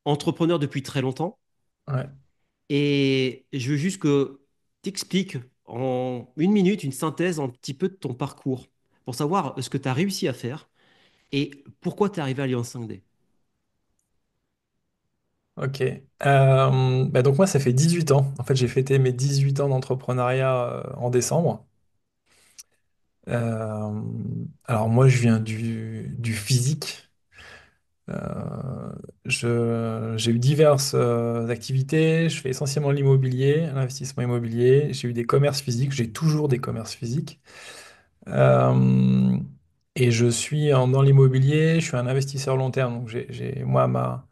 entrepreneur depuis très longtemps Ouais. et je veux juste que tu expliques en une minute une synthèse un petit peu de ton parcours pour savoir ce que tu as réussi à faire et pourquoi tu es arrivé à Alliance 5D. Ok. Bah donc moi, ça fait 18 ans. En fait, j'ai fêté mes 18 ans d'entrepreneuriat en décembre. Euh, alors moi, je viens du physique. J'ai eu diverses activités. Je fais essentiellement l'immobilier, l'investissement immobilier. J'ai eu des commerces physiques. J'ai toujours des commerces physiques. Euh, et je suis dans l'immobilier. Je suis un investisseur long terme. Donc moi,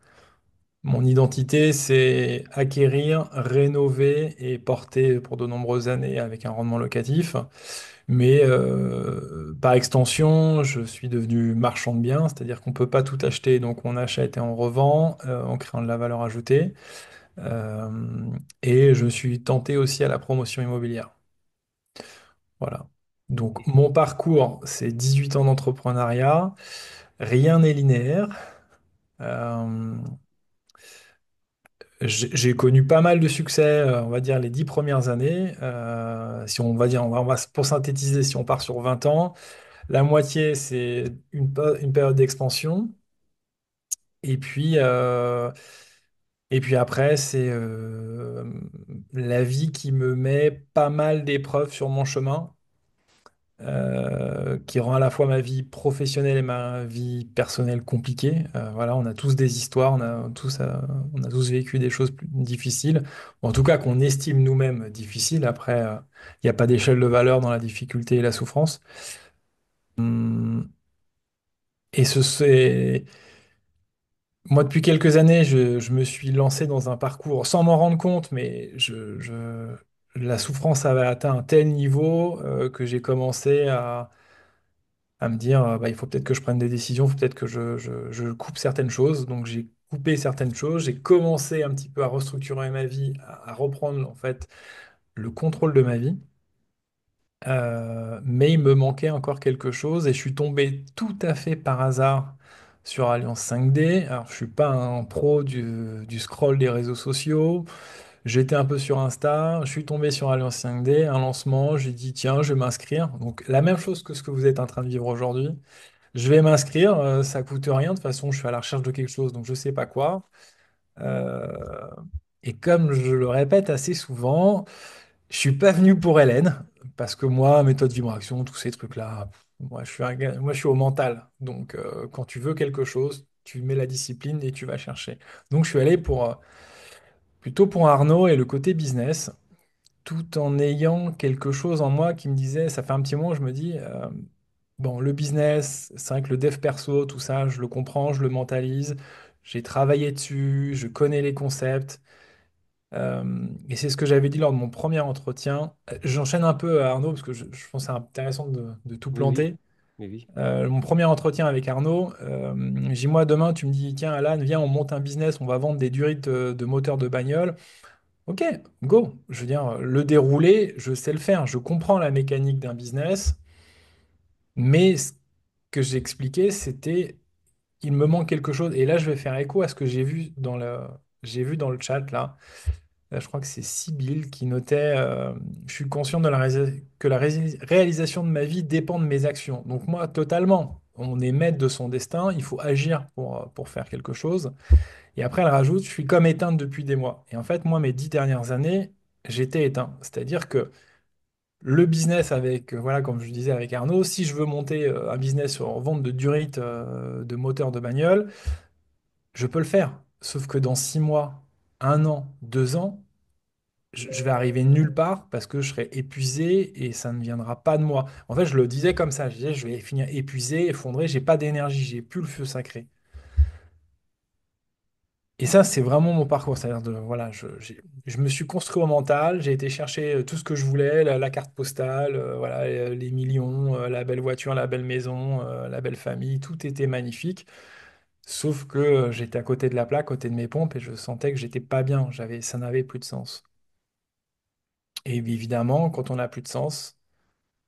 mon identité, c'est acquérir, rénover et porter pour de nombreuses années avec un rendement locatif. Mais par extension, je suis devenu marchand de biens, c'est-à-dire qu'on ne peut pas tout acheter, donc on achète et on revend en créant de la valeur ajoutée. Euh, et je suis tenté aussi à la promotion immobilière. Voilà. Donc mon parcours, c'est 18 ans d'entrepreneuriat. Rien n'est linéaire. Euh, j'ai connu pas mal de succès, on va dire les 10 premières années. Si on va dire, pour synthétiser, si on part sur 20 ans, la moitié, c'est une période d'expansion. Et puis, euh, et puis après, c'est la vie qui me met pas mal d'épreuves sur mon chemin, qui rend à la fois ma vie professionnelle et ma vie personnelle compliquée. Voilà, on a tous des histoires, on a tous vécu des choses plus difficiles, ou en tout cas qu'on estime nous-mêmes difficiles. Après, il n'y a pas d'échelle de valeur dans la difficulté et la souffrance. Hum, Et ce, c'est Moi, depuis quelques années, je me suis lancé dans un parcours sans m'en rendre compte, mais la souffrance avait atteint un tel niveau que j'ai commencé à me dire, bah, il faut peut-être que je prenne des décisions, il faut peut-être que je coupe certaines choses. Donc, j'ai coupé certaines choses, j'ai commencé un petit peu à restructurer ma vie, à reprendre en fait le contrôle de ma vie. Mais il me manquait encore quelque chose et je suis tombé tout à fait par hasard sur Alliance 5D. Alors, je suis pas un pro du scroll des réseaux sociaux. J'étais un peu sur Insta, je suis tombé sur Alliance 5D, un lancement, j'ai dit tiens, je vais m'inscrire. Donc la même chose que ce que vous êtes en train de vivre aujourd'hui. Je vais m'inscrire, ça coûte rien. De toute façon, je suis à la recherche de quelque chose, donc je sais pas quoi. Euh, et comme je le répète assez souvent, je suis pas venu pour Hélène, parce que moi, méthode vibration, tous ces trucs-là, moi je suis moi je suis au mental. Donc quand tu veux quelque chose, tu mets la discipline et tu vas chercher. Donc je suis allé plutôt pour Arnaud et le côté business, tout en ayant quelque chose en moi qui me disait, ça fait un petit moment, je me dis, bon, le business, c'est vrai que le dev perso, tout ça, je le comprends, je le mentalise, j'ai travaillé dessus, je connais les concepts. Et c'est ce que j'avais dit lors de mon premier entretien. J'enchaîne un peu Arnaud parce que je pense que c'est intéressant de tout Oui, oui, planter. oui, oui. Mon premier entretien avec Arnaud, j'ai dit, moi demain, tu me dis, tiens Alan, viens, on monte un business, on va vendre des durites de moteurs de bagnole. Ok, go. Je veux dire, le dérouler, je sais le faire. Je comprends la mécanique d'un business, mais ce que j'ai expliqué, c'était, il me manque quelque chose. Et là, je vais faire écho à ce que j'ai vu dans le chat là. Je crois que c'est Sybille qui notait, je suis conscient de que réalisation de ma vie dépend de mes actions. Donc moi, totalement. On est maître de son destin. Il faut agir pour faire quelque chose. Et après, elle rajoute, je suis comme éteinte depuis des mois. Et en fait, moi, mes 10 dernières années, j'étais éteint. C'est-à-dire que le business avec, voilà, comme je disais avec Arnaud, si je veux monter un business sur vente de durite de moteurs de bagnole, je peux le faire. Sauf que dans 6 mois, un an, 2 ans, je vais arriver nulle part parce que je serai épuisé et ça ne viendra pas de moi. En fait, je le disais comme ça, je disais, je vais finir épuisé, effondré, j'ai pas d'énergie, j'ai plus le feu sacré. Et ça, c'est vraiment mon parcours. C'est-à-dire voilà, je me suis construit au mental, j'ai été chercher tout ce que je voulais, la carte postale, voilà, les millions, la belle voiture, la belle maison, la belle famille, tout était magnifique. Sauf que j'étais à côté de la plaque, à côté de mes pompes, et je sentais que j'étais pas bien. Ça n'avait plus de sens. Et évidemment, quand on n'a plus de sens,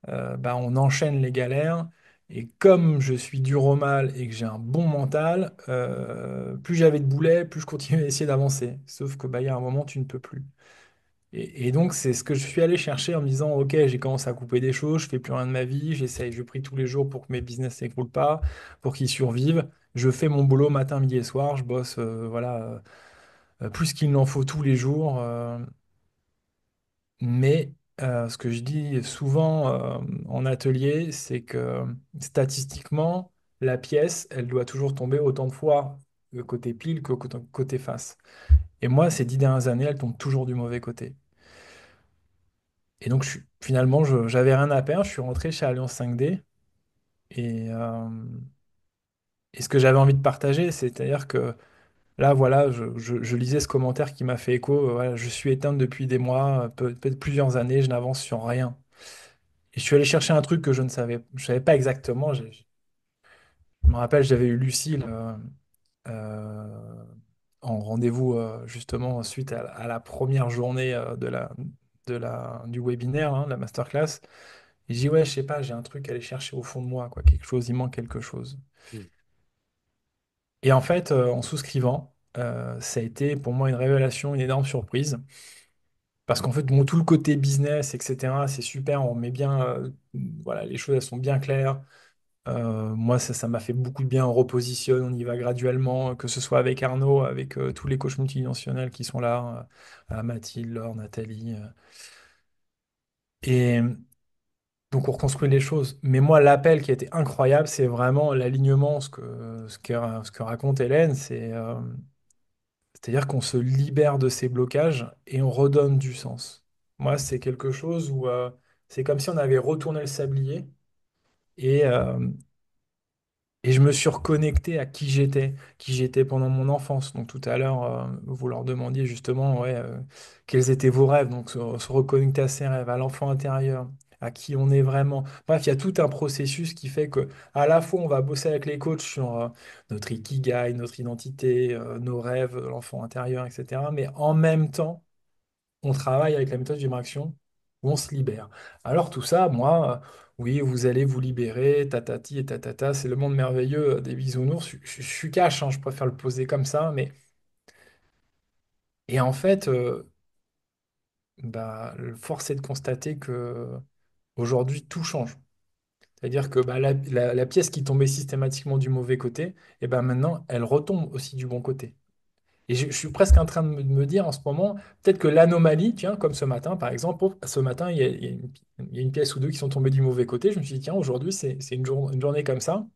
bah, on enchaîne les galères Et comme je suis dur au mal et que j'ai un bon mental, plus j'avais de boulets, plus je continuais à essayer d'avancer. Sauf que bah, il y a un moment, tu ne peux plus. Et donc, c'est ce que je suis allé chercher en me disant, OK, j'ai commencé à couper des choses, je fais plus rien de ma vie, j'essaye, je prie tous les jours pour que mes business s'écroulent pas, pour qu'ils survivent. Je fais mon boulot matin, midi et soir, je bosse voilà, plus qu'il n'en faut tous les jours. Mais ce que je dis souvent en atelier, c'est que statistiquement, la pièce, elle doit toujours tomber autant de fois côté pile que côté face. Et moi, ces 10 dernières années, elle tombe toujours du mauvais côté. Et donc, finalement, j'avais rien à perdre. Je suis rentré chez Alliance 5D. Et, euh, et ce que j'avais envie de partager, c'est-à-dire que là, voilà, je lisais ce commentaire qui m'a fait écho. Voilà, je suis éteinte depuis des mois, peut-être plusieurs années, je n'avance sur rien. Et je suis allé chercher un truc que je savais pas exactement. Je me rappelle, j'avais eu Lucille euh, en rendez-vous justement suite à la première journée du webinaire, hein, de la masterclass. Et je dis, ouais, je sais pas, j'ai un truc à aller chercher au fond de moi, quoi, quelque chose, il manque quelque chose. Mm. Et en fait, en souscrivant, ça a été pour moi une révélation, une énorme surprise. Parce qu'en fait, bon, tout le côté business, etc., c'est super, on met bien, voilà, les choses, elles sont bien claires. Moi, ça m'a fait beaucoup de bien, on repositionne, on y va graduellement, que ce soit avec Arnaud, avec tous les coachs multidimensionnels qui sont là, Mathilde, Laure, Nathalie. Et donc, on reconstruit les choses. Mais moi, l'appel qui a été incroyable, c'est vraiment l'alignement, ce que raconte Hélène, c'est-à-dire qu'on se libère de ces blocages et on redonne du sens. Moi, c'est quelque chose où c'est comme si on avait retourné le sablier. Et, Et je me suis reconnecté à qui j'étais pendant mon enfance. Donc tout à l'heure, vous leur demandiez justement, ouais, quels étaient vos rêves. Donc se reconnecter à ses rêves, à l'enfant intérieur, à qui on est vraiment. Bref, il y a tout un processus qui fait que à la fois on va bosser avec les coachs sur notre ikigai, notre identité, nos rêves, l'enfant intérieur, etc. Mais en même temps, on travaille avec la méthode Vibration où on se libère. Alors tout ça, moi, oui, vous allez vous libérer, tatati et tatata, c'est le monde merveilleux des bisounours. Je suis cash, hein, je préfère le poser comme ça, mais et en fait, bah, force est de constater que aujourd'hui tout change. C'est-à-dire que bah, la pièce qui tombait systématiquement du mauvais côté, et ben maintenant, elle retombe aussi du bon côté. Et je suis presque en train de me dire en ce moment, peut-être que l'anomalie, tiens, comme ce matin, par exemple, ce matin, il y a une pièce ou deux qui sont tombées du mauvais côté. Je me suis dit, tiens, aujourd'hui, c'est une journée comme ça.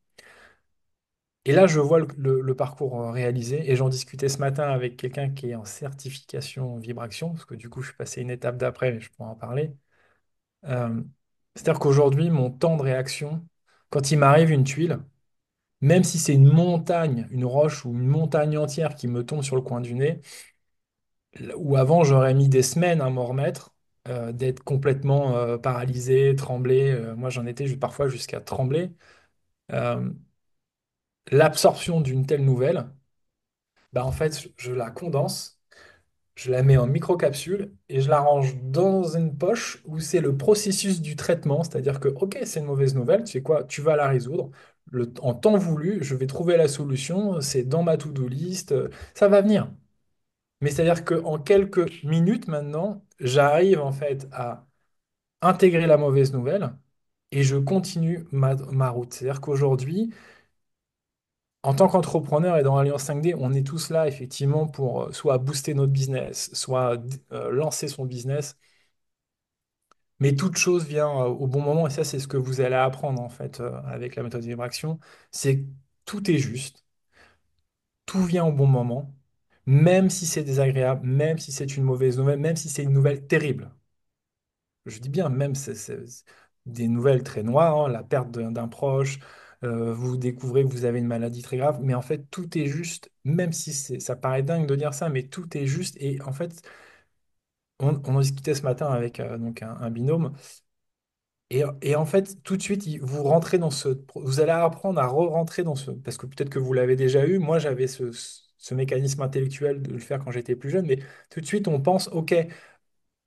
Et là, je vois le parcours réalisé. Et j'en discutais ce matin avec quelqu'un qui est en certification Vibration, parce que du coup, je suis passé une étape d'après, mais je pourrais en parler. Euh, C'est-à-dire qu'aujourd'hui, mon temps de réaction, quand il m'arrive une tuile, même si c'est une montagne, une roche ou une montagne entière qui me tombe sur le coin du nez, où avant j'aurais mis des semaines à m'en remettre, d'être complètement paralysé, tremblé. Moi j'en étais parfois jusqu'à trembler. Euh, L'absorption d'une telle nouvelle, bah, en fait je la condense, je la mets en microcapsule et je la range dans une poche où c'est le processus du traitement. C'est-à-dire que ok, c'est une mauvaise nouvelle, tu sais quoi, tu vas la résoudre. En temps voulu, je vais trouver la solution, c'est dans ma to-do list, ça va venir. Mais c'est-à-dire qu'en quelques minutes maintenant, j'arrive en fait à intégrer la mauvaise nouvelle et je continue ma route. C'est-à-dire qu'aujourd'hui, en tant qu'entrepreneur et dans Alliance 5D, on est tous là effectivement pour soit booster notre business, soit lancer son business. Mais toute chose vient au bon moment et ça, c'est ce que vous allez apprendre en fait avec la méthode Vibration. C'est que tout est juste, tout vient au bon moment, même si c'est désagréable, même si c'est une mauvaise nouvelle, même si c'est une nouvelle terrible. Je dis bien, même c'est des nouvelles très noires, hein, la perte d'un proche, vous découvrez que vous avez une maladie très grave, mais en fait, tout est juste, même si ça paraît dingue de dire ça, mais tout est juste. Et en fait, on en discutait ce matin avec donc un binôme, et en fait, tout de suite, vous rentrez vous allez apprendre à re-rentrer dans ce, parce que peut-être que vous l'avez déjà eu, moi j'avais ce mécanisme intellectuel de le faire quand j'étais plus jeune, mais tout de suite, on pense, OK,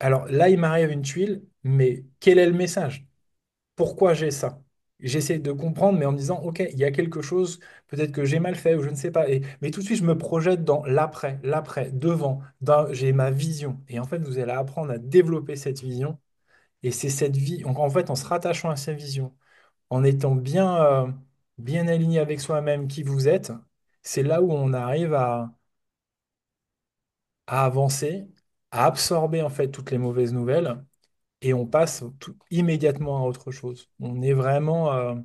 alors là, il m'arrive une tuile, mais quel est le message? Pourquoi j'ai ça? j'essaie de comprendre, mais en me disant, OK, il y a quelque chose, peut-être que j'ai mal fait ou je ne sais pas. Mais tout de suite, je me projette dans l'après, l'après, devant. J'ai ma vision. Et en fait, vous allez apprendre à développer cette vision. Et c'est cette vie, en fait, en se rattachant à sa vision, en étant bien aligné avec soi-même, qui vous êtes, c'est là où on arrive à avancer, à absorber en fait toutes les mauvaises nouvelles et on passe immédiatement à autre chose. On est vraiment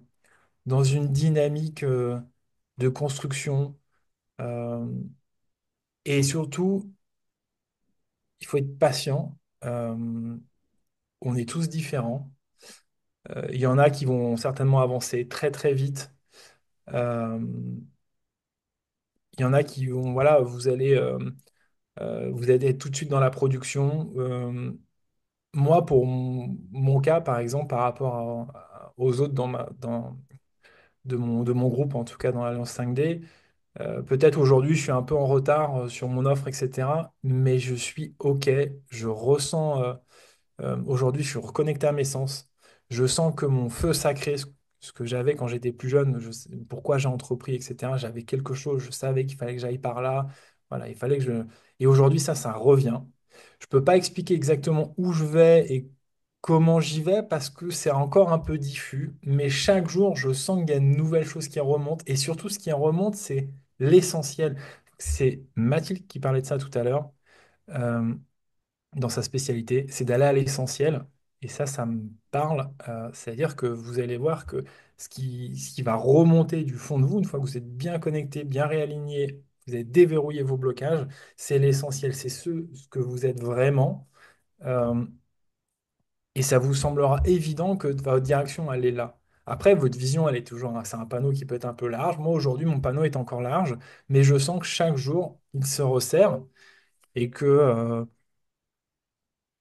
dans une dynamique de construction euh, et surtout, il faut être patient. On est tous différents. Il y en a qui vont certainement avancer très très vite. Euh, il y en a qui vont, voilà, vous allez être tout de suite dans la production. Moi, pour mon cas, par exemple, par rapport aux autres de mon groupe, en tout cas dans l'Alliance 5D, peut-être aujourd'hui, je suis un peu en retard sur mon offre, etc. Mais je suis OK. Je ressens, aujourd'hui, je suis reconnecté à mes sens. Je sens que mon feu sacré, ce que j'avais quand j'étais plus jeune, je sais pourquoi j'ai entrepris, etc. J'avais quelque chose, je savais qu'il fallait que j'aille par là. Voilà, il fallait que je. Et aujourd'hui, ça revient. Je peux pas expliquer exactement où je vais et comment j'y vais parce que c'est encore un peu diffus. Mais chaque jour, je sens qu'il y a une nouvelle chose qui remonte. Et surtout, ce qui remonte, c'est l'essentiel. C'est Mathilde qui parlait de ça tout à l'heure. Euh, dans sa spécialité, c'est d'aller à l'essentiel. Et ça me parle. C'est-à-dire que vous allez voir que ce qui va remonter du fond de vous, une fois que vous êtes bien connecté, bien réaligné, vous avez déverrouillé vos blocages, c'est l'essentiel, c'est ce que vous êtes vraiment. Euh, et ça vous semblera évident que votre direction, elle est là. Après, votre vision, elle est toujours, c'est un panneau qui peut être un peu large. Moi, aujourd'hui, mon panneau est encore large, mais je sens que chaque jour, il se resserre et que,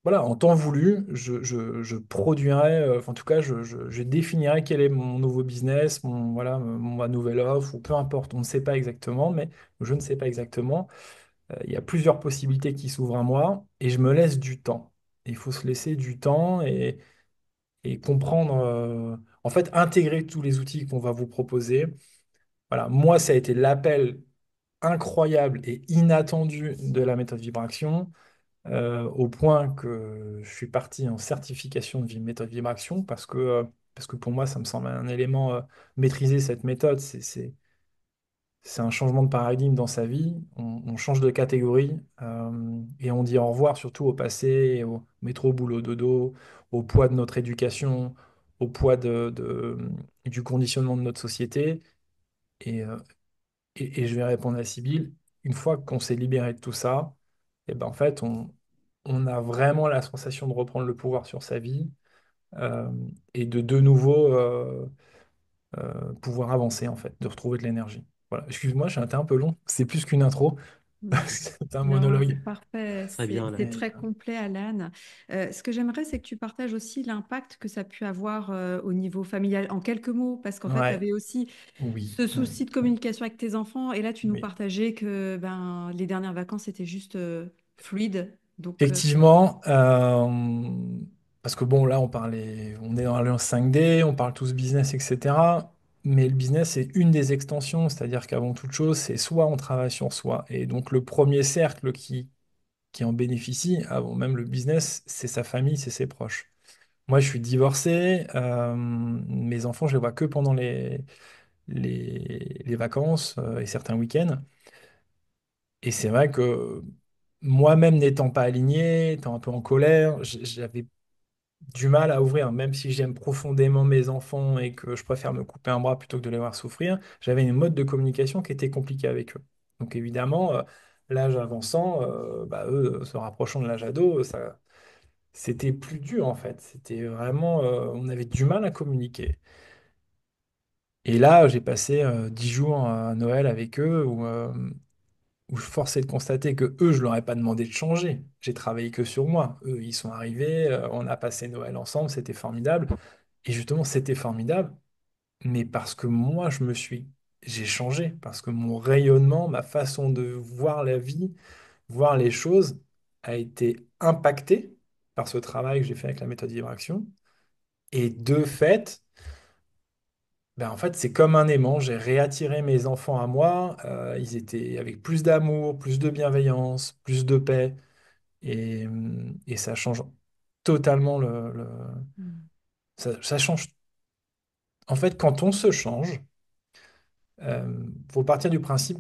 voilà, en temps voulu, je produirai, enfin, en tout cas, je définirai quel est mon nouveau business, voilà, ma nouvelle offre, ou peu importe, on ne sait pas exactement, mais je ne sais pas exactement. Il y a plusieurs possibilités qui s'ouvrent à moi et je me laisse du temps. Il faut se laisser du temps et comprendre, en fait, intégrer tous les outils qu'on va vous proposer. Voilà, moi, ça a été l'appel incroyable et inattendu de la méthode Vibration au point que je suis parti en certification de méthode Vibration parce que pour moi, ça me semble un élément, maîtriser cette méthode, c'est un changement de paradigme dans sa vie. On change de catégorie et on dit au revoir surtout au passé, et au métro, boulot, dodo, au poids de notre éducation, au poids du conditionnement de notre société. Et, euh, et je vais répondre à Sybille, une fois qu'on s'est libéré de tout ça, et ben en fait, on a vraiment la sensation de reprendre le pouvoir sur sa vie euh, et de nouveau pouvoir avancer, en fait, de retrouver de l'énergie. Voilà, excuse-moi, j'ai été un peu long, c'est plus qu'une intro, Mm. c'est un Non, c'est monologue. parfait, Très bien, c'est Alan. très complet, Alan. Ce que j'aimerais, c'est que tu partages aussi l'impact que ça a pu avoir au niveau familial, en quelques mots, parce qu'en fait, tu Ouais, avais aussi oui, ce oui, souci de communication avec tes enfants, et là, tu nous oui. partageais que ben, les dernières vacances étaient juste fluides. Donc, Effectivement, parce que bon, là, on est dans l'Alliance 5D, on parle tous business, etc. Mais le business, c'est une des extensions, c'est-à-dire qu'avant toute chose, c'est soit on travaille sur soi. Et donc, le premier cercle qui en bénéficie, avant même le business, c'est sa famille, c'est ses proches. Moi, je suis divorcé, mes enfants, je les vois que pendant les vacances et certains week-ends. Et c'est vrai que moi-même n'étant pas aligné, étant un peu en colère, j'avais du mal à ouvrir, même si j'aime profondément mes enfants et que je préfère me couper un bras plutôt que de les voir souffrir, j'avais une mode de communication qui était compliquée avec eux. Donc évidemment, l'âge avançant, bah, eux, se rapprochant de l'âge ado, c'était plus dur en fait. C'était vraiment, on avait du mal à communiquer. Et là, j'ai passé 10 jours à Noël avec eux où je forçais de constater que eux, je leur ai pas demandé de changer. J'ai travaillé que sur moi. Eux, ils sont arrivés, on a passé Noël ensemble, c'était formidable. Et justement, c'était formidable, mais parce que moi, j'ai changé, parce que mon rayonnement, ma façon de voir la vie, voir les choses, a été impacté par ce travail que j'ai fait avec la méthode Vibration. Et de fait, Ben, en fait, c'est comme un aimant. J'ai réattiré mes enfants à moi. Ils étaient avec plus d'amour, plus de bienveillance, plus de paix. Et ça change totalement Mm. ça change. En fait, quand on se change, faut partir du principe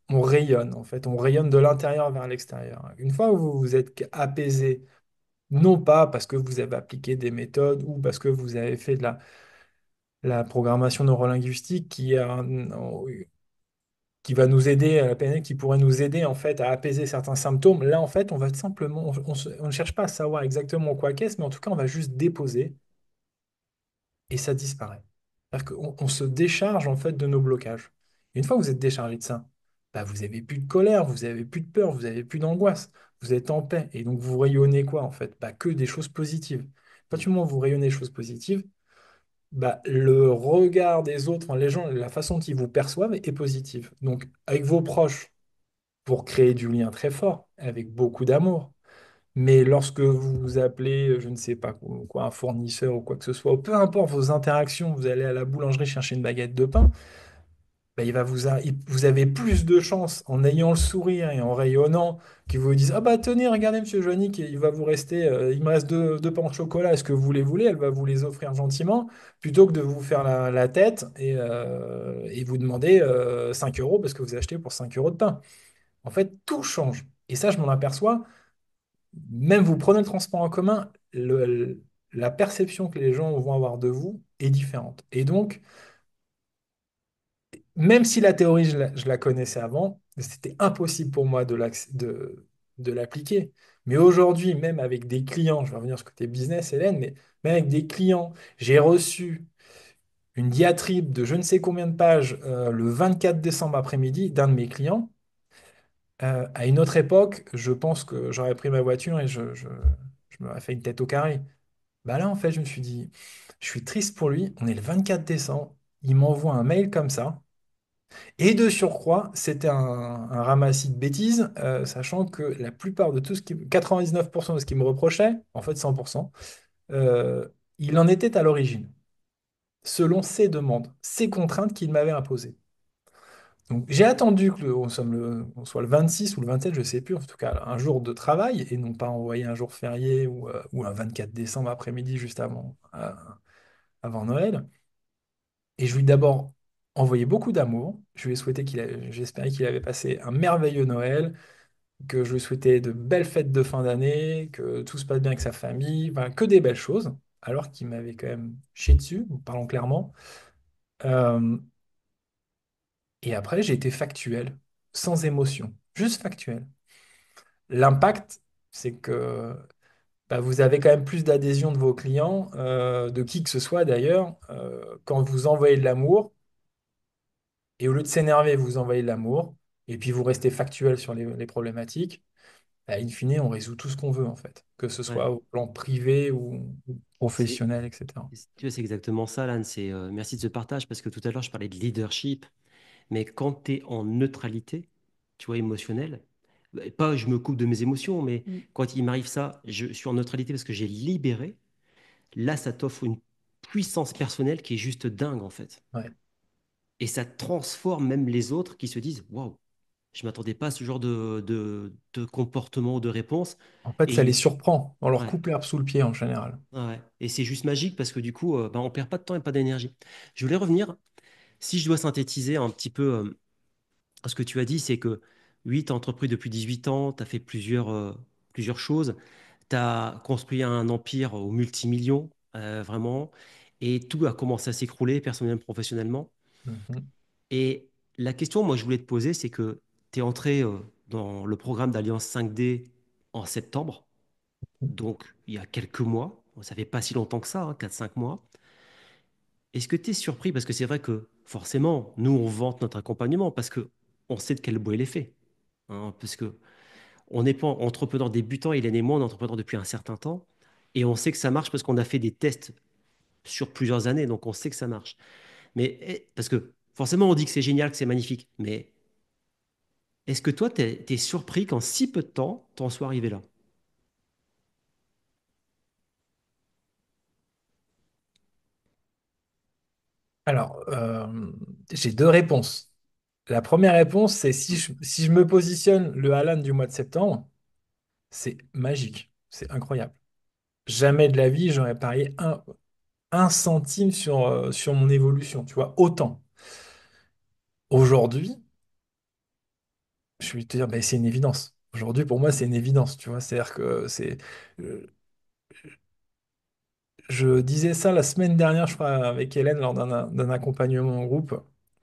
on rayonne, en fait. On rayonne de l'intérieur vers l'extérieur. Une fois que vous vous êtes apaisé, non pas parce que vous avez appliqué des méthodes ou parce que vous avez fait de la programmation neurolinguistique qui va nous aider à la PNL, qui pourrait nous aider en fait à apaiser certains symptômes. Là, en fait, on va simplement, on ne cherche pas à savoir exactement quoi qu'est-ce, mais en tout cas, on va juste déposer et ça disparaît. C'est-à-dire qu'on se décharge en fait de nos blocages. Et une fois que vous êtes déchargé de ça, bah, vous n'avez plus de colère, vous n'avez plus de peur, vous n'avez plus d'angoisse, vous êtes en paix. Et donc, vous rayonnez quoi en fait? Bah, que des choses positives. À partir du moment où vous rayonnez des choses positives, bah, le regard des autres, enfin, les gens, la façon qu'ils vous perçoivent est positive. Donc, avec vos proches, pour créer du lien très fort, avec beaucoup d'amour. Mais lorsque vous appelez, je ne sais pas quoi, un fournisseur ou quoi que ce soit, ou peu importe vos interactions, vous allez à la boulangerie chercher une baguette de pain, bah, vous avez plus de chances en ayant le sourire et en rayonnant qu'ils vous disent, ah bah tenez, regardez Monsieur Joannick, il va vous rester, il me reste deux pains au chocolat, est-ce que vous les voulez? Elle va vous les offrir gentiment, plutôt que de vous faire la tête et vous demander 5 euros parce que vous achetez pour 5 euros de pain. En fait, tout change. Et ça, je m'en aperçois. Même vous prenez le transport en commun, la perception que les gens vont avoir de vous est différente. Et donc, même si la théorie, je la connaissais avant, c'était impossible pour moi de l'appliquer. Mais aujourd'hui, même avec des clients, je vais revenir sur ce côté business, Hélène, mais même avec des clients, j'ai reçu une diatribe de je ne sais combien de pages le 24 décembre après-midi d'un de mes clients. À une autre époque, je pense que j'aurais pris ma voiture et je m'aurais fait une tête au carré. Bah là, en fait, je me suis dit, je suis triste pour lui. On est le 24 décembre. Il m'envoie un mail comme ça. Et de surcroît, c'était un ramassis de bêtises, sachant que la plupart de tout ce 99% de ce qu'il me reprochait, en fait 100%, euh, il en était à l'origine, selon ses demandes, ses contraintes qu'il m'avait imposées. Donc, j'ai attendu on soit le 26 ou le 27, je ne sais plus, en tout cas un jour de travail, et non pas envoyer un jour férié ou un 24 décembre après-midi juste avant Noël. Et je lui ai d'abord envoyé beaucoup d'amour. Je lui ai souhaité j'espérais qu'il avait passé un merveilleux Noël, que je lui souhaitais de belles fêtes de fin d'année, que tout se passe bien avec sa famille, enfin, que des belles choses, alors qu'il m'avait quand même chié dessus, parlons clairement. Euh, et après, j'ai été factuel, sans émotion, juste factuel. L'impact, c'est que bah, vous avez quand même plus d'adhésion de vos clients, de qui que ce soit d'ailleurs, quand vous envoyez de l'amour. Et au lieu de s'énerver, vous envoyez de l'amour, et puis vous restez factuel sur les problématiques. Bah, in fine, on résout tout ce qu'on veut, en fait, que ce Ouais. soit au plan privé ou C'est, professionnel, etc. tu vois, c'est exactement ça, Lan. Merci de ce partage parce que tout à l'heure, je parlais de leadership, mais quand tu es en neutralité, tu vois, émotionnelle, pas je me coupe de mes émotions, mais Mm. quand il m'arrive ça, je suis en neutralité parce que j'ai libéré. Là, ça t'offre une puissance personnelle qui est juste dingue, en fait. Ouais. Et ça transforme même les autres qui se disent, waouh, je m'attendais pas à ce genre de comportement ou de réponse. En fait, Et ça les ils- surprend. On leur ouais, coupe l'herbe sous le pied en général. ouais. Et c'est juste magique parce que du coup, bah, on perd pas de temps et pas d'énergie. Je voulais revenir, si je dois synthétiser un petit peu ce que tu as dit, c'est que oui, tu as entrepris depuis 18 ans, tu as fait plusieurs choses, tu as construit un empire aux multimillions, vraiment, et tout a commencé à s'écrouler personnellement, professionnellement. Mhm. Et la question, moi, je voulais te poser, c'est que tu es entré dans le programme d'Alliance 5D en septembre, donc il y a quelques mois. Ça fait pas si longtemps que ça, hein, 4-5 mois. Est-ce que tu es surpris? Parce que c'est vrai que forcément, nous, on vante notre accompagnement parce que on sait de quel bois il est fait. Hein, parce que on n'est pas entrepreneur débutant, Hélène et moi, on est entrepreneur depuis un certain temps. Et on sait que ça marche parce qu'on a fait des tests sur plusieurs années, donc on sait que ça marche. Mais parce que forcément, on dit que c'est génial, que c'est magnifique. Mais est-ce que toi, t'es surpris qu'en si peu de temps, t'en sois arrivé là? Alors, j'ai deux réponses. La première réponse, c'est si je me positionne le Alan du mois de septembre, c'est magique, c'est incroyable. Jamais de la vie, j'aurais parié un centime sur mon évolution, tu vois, autant. Aujourd'hui, je vais te dire, ben, c'est une évidence. Aujourd'hui, pour moi, c'est une évidence, tu vois. C'est-à-dire que euh, je disais ça la semaine dernière, je crois, avec Hélène, lors d'un accompagnement en groupe.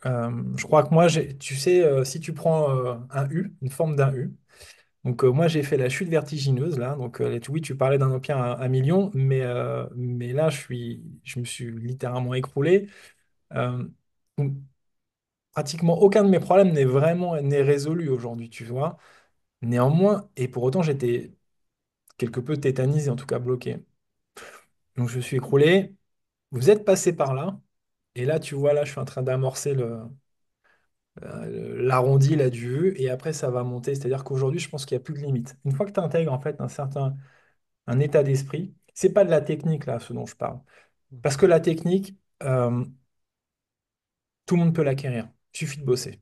Je crois que moi, tu sais, si tu prends un U, une forme d'un U, donc moi, j'ai fait la chute vertigineuse, là. Donc, oui, tu parlais d'un empire à million, mais là, je me suis littéralement écroulé. Euh, donc, pratiquement aucun de mes problèmes n'est résolu aujourd'hui, tu vois. Néanmoins, et pour autant, j'étais quelque peu tétanisé, en tout cas bloqué. Donc, je me suis écroulé. Vous êtes passé par là. Et là, tu vois, là, je suis en train d'amorcer l'arrondi là du vue. Et après, ça va monter. C'est-à-dire qu'aujourd'hui, je pense qu'il n'y a plus de limite. Une fois que tu intègres, en fait, un état d'esprit, c'est pas de la technique, là, ce dont je parle. Parce que la technique, euh, tout le monde peut l'acquérir. Il suffit de bosser.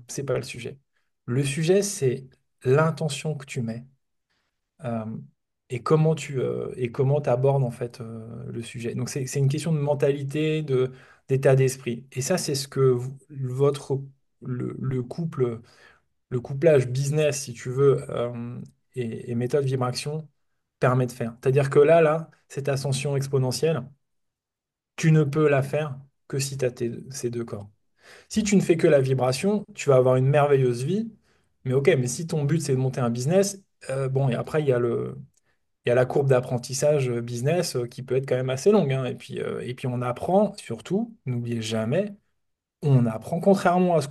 C'est pas le sujet. Le sujet, c'est l'intention que tu mets. euh, et comment tu abordes en fait le sujet. Donc c'est une question de mentalité, d'état d'esprit. Et ça, c'est ce que votre le couple, le couplage business, si tu veux, et méthode vibration permet de faire. C'est-à-dire que là, cette ascension exponentielle, tu ne peux la faire que si tu as ces deux corps. Si tu ne fais que la vibration, tu vas avoir une merveilleuse vie. Mais ok, mais si ton but c'est de monter un business, bon, et après il y a la courbe d'apprentissage business qui peut être quand même assez longue, hein. Et puis on apprend, surtout, n'oubliez jamais, on apprend, contrairement à ce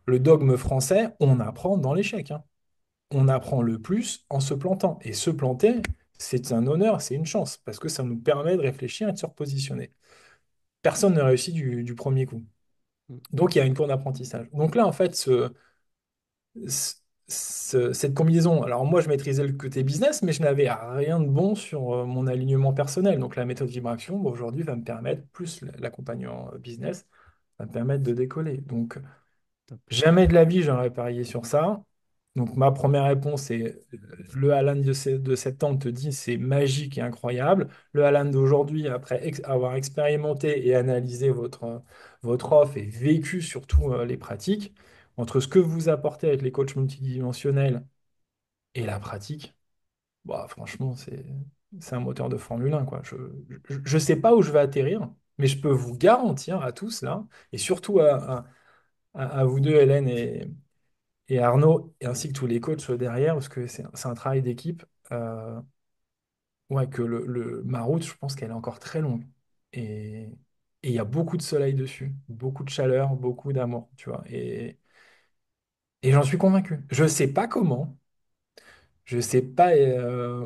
le dogme français, on apprend dans l'échec, hein. On apprend le plus en se plantant. Et se planter, c'est un honneur, c'est une chance, parce que ça nous permet de réfléchir et de se repositionner. Personne ne réussit du premier coup. Donc il y a une courbe d'apprentissage. Donc là, en fait, ce- cette combinaison, alors moi je maîtrisais le côté business, mais je n'avais rien de bon sur mon alignement personnel. Donc la méthode vibration, bon, aujourd'hui, va me permettre, plus l'accompagnement business, va me permettre de décoller. Donc Top. jamais de la vie j'aurais parié sur ça. Donc ma première réponse est le Alan de septembre te dit c'est magique et incroyable. Le Alan d'aujourd'hui, après avoir expérimenté et analysé votre offre et vécu surtout les pratiques, entre ce que vous apportez avec les coachs multidimensionnels et la pratique, bah, franchement, c'est un moteur de Formule 1, quoi. Je sais pas où je vais atterrir, mais je peux vous garantir à tous là, et surtout à vous deux, Hélène et Arnaud, et ainsi que tous les coachs derrière, parce que c'est un travail d'équipe, euh, ouais, que ma route, je pense qu'elle est encore très longue. Et et il y a beaucoup de soleil dessus, beaucoup de chaleur, beaucoup d'amour, tu vois. Et j'en suis convaincu. Je sais pas comment, je sais pas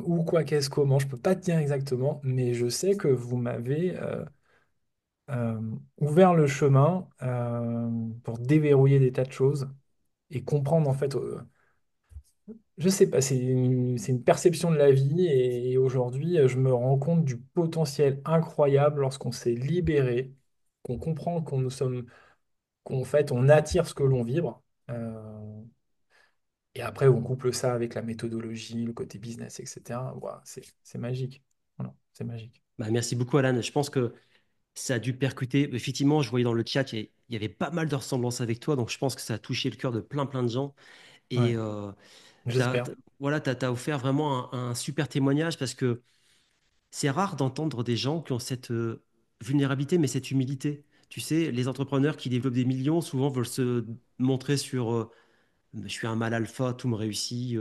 où, quoi, qu'est-ce, comment, je peux pas te dire exactement, mais je sais que vous m'avez euh, ouvert le chemin pour déverrouiller des tas de choses et comprendre en fait. Je sais pas, c'est une perception de la vie et aujourd'hui, je me rends compte du potentiel incroyable lorsqu'on s'est libéré, qu'on comprend qu'on nous sommes, qu'en fait, on attire ce que l'on vibre. Et après, on couple ça avec la méthodologie, le côté business, etc. Ouah, c'est magique. Voilà, c'est magique. Bah, merci beaucoup, Alan. Je pense que ça a dû percuter. Effectivement, je voyais dans le chat, il y avait pas mal de ressemblances avec toi, donc je pense que ça a touché le cœur de plein, plein de gens. Ouais, Et j'espère. voilà, t'as offert vraiment un super témoignage parce que c'est rare d'entendre des gens qui ont cette vulnérabilité, mais cette humilité. Tu sais, les entrepreneurs qui développent des millions, souvent veulent se montrer sur je suis un mal alpha, tout me réussit.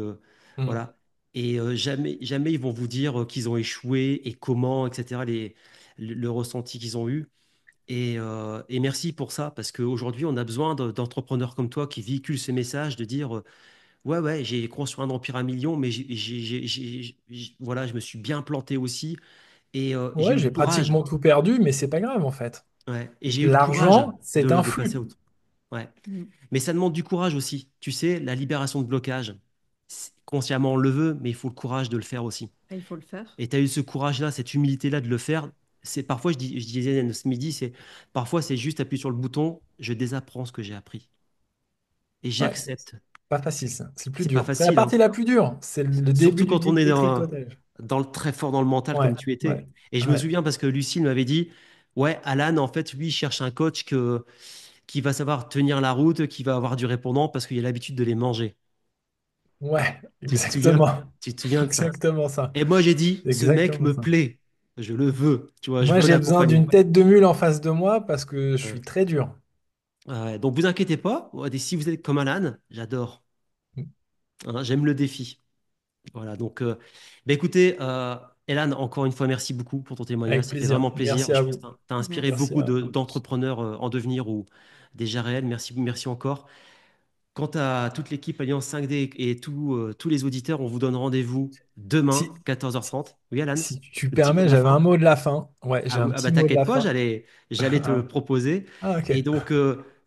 Hmm. Voilà. Et jamais, jamais ils vont vous dire qu'ils ont échoué et comment, etc., le ressenti qu'ils ont eu. Et merci pour ça, parce qu'aujourd'hui, on a besoin d'entrepreneurs comme toi qui véhiculent ce message de dire ouais, ouais, j'ai construit un empire à millions, mais voilà, je me suis bien planté aussi. Et j'ai Ouais, eu le j'ai courage, pratiquement tout perdu, mais c'est pas grave en fait. ouais, et j'ai eu le courage L'argent, c'est un de passer flux. à autre. Ouais. Mm. Mais ça demande du courage aussi. Tu sais, la libération de blocage. Consciemment, on le veut, mais il faut le courage de le faire aussi. Et il faut le faire. Et tu as eu ce courage-là, cette humilité-là de le faire. c'est parfois, je disais ce midi, parfois c'est juste appuyer sur le bouton, je désapprends ce que j'ai appris. Et Ouais, j'accepte. pas facile, ça. C'est le plus C'est pas dur. C'est la facile, hein. partie la plus dure. C'est le début Surtout du quand on est détricotage. dans le très fort dans le mental Ouais, comme tu ouais, étais. Et je me ouais. souviens parce que Lucille m'avait dit, ouais, Alan, en fait, lui, il cherche un coach qui va savoir tenir la route, qui va avoir du répondant parce qu'il a l'habitude de les manger. Ouais, Tu te souviens? exactement. Tu te souviens de ça? Exactement ça. Et moi, j'ai dit, C'est ce mec exactement me ça. plaît. Je le veux. Tu vois, je Moi, veux j'ai besoin l'accompagner. d'une tête de mule en face de moi parce que je Ouais. suis très dur. Ouais, donc, vous inquiétez pas. Ouais, et si vous êtes comme Alan, j'adore. Hein, j'aime le défi. Voilà, donc, écoutez, Elan, encore une fois, merci beaucoup pour ton témoignage. Avec C'était plaisir. vraiment plaisir. Merci à Je pense que vous. tu as inspiré Merci. beaucoup Merci à vous tous. d'entrepreneurs en devenir ou déjà réels. Merci, merci encore. Quant à toute l'équipe Alliance 5D et tous les auditeurs, on vous donne rendez-vous demain, Si, 14h30. Oui, Alan, si tu le petit mot permets, de la j'avais un fin? mot de la fin. Ouais, j'ai un Ah petit bah mot de t'inquiète la pas, fin. j'allais te le Ah, proposer. ah, Et ok. donc,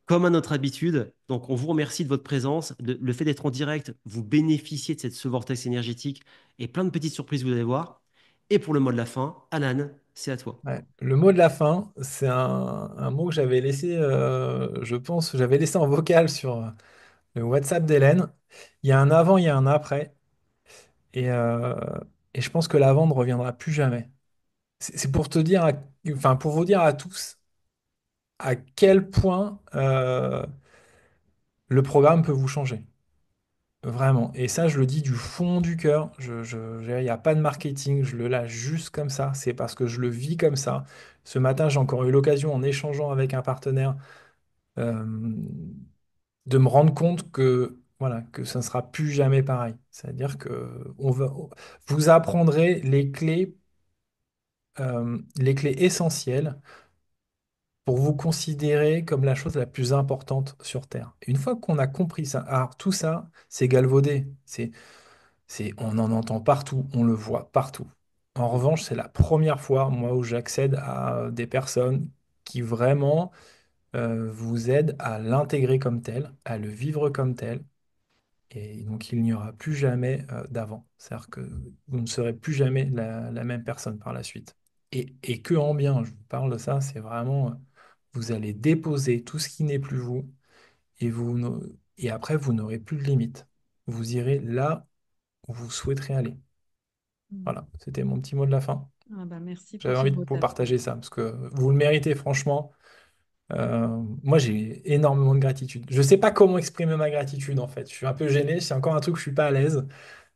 comme à notre habitude, donc on vous remercie de votre présence. Le fait d'être en direct, vous bénéficiez de ce vortex énergétique et plein de petites surprises, vous allez voir. Et pour le mot de la fin, Alan, c'est à toi. Ouais. Le mot de la fin, c'est un mot que j'avais laissé, je pense, j'avais laissé en vocal sur le WhatsApp d'Hélène. Il y a un avant, il y a un après. Et, euh, et je pense que l'avant ne reviendra plus jamais. C'est pour te dire, enfin, pour vous dire à tous à quel point le programme peut vous changer. Vraiment. Et ça, je le dis du fond du cœur. Il n'y a pas de marketing. Je le lâche juste comme ça. C'est parce que je le vis comme ça. Ce matin, j'ai encore eu l'occasion, en échangeant avec un partenaire, euh, de me rendre compte que, voilà, que ça ne sera plus jamais pareil. C'est-à-dire que vous apprendrez les clés essentielles pour vous considérer comme la chose la plus importante sur Terre. Et une fois qu'on a compris ça, alors tout ça, c'est galvaudé. On en entend partout, on le voit partout. En Mm. revanche, c'est la première fois, moi, où j'accède à des personnes qui vraiment vous aident à l'intégrer comme tel, à le vivre comme tel. Et donc, il n'y aura plus jamais d'avant. C'est-à-dire que vous ne serez plus jamais la même personne par la suite. Et que en bien, je vous parle de ça, c'est vraiment, vous allez déposer tout ce qui n'est plus vous, et après, vous n'aurez plus de limites. Vous irez là où vous souhaiterez aller. Mm. Voilà, c'était mon petit mot de la fin. Ah bah merci pour J'avais ce envie de mot de vous la fin. partager ça, parce que vous le méritez, franchement. Moi, j'ai énormément de gratitude. Je ne sais pas comment exprimer ma gratitude, en fait. Je suis un peu gêné, c'est encore un truc où je suis pas à l'aise.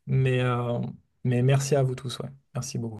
Mais, euh, mais merci à vous tous, ouais. Merci beaucoup.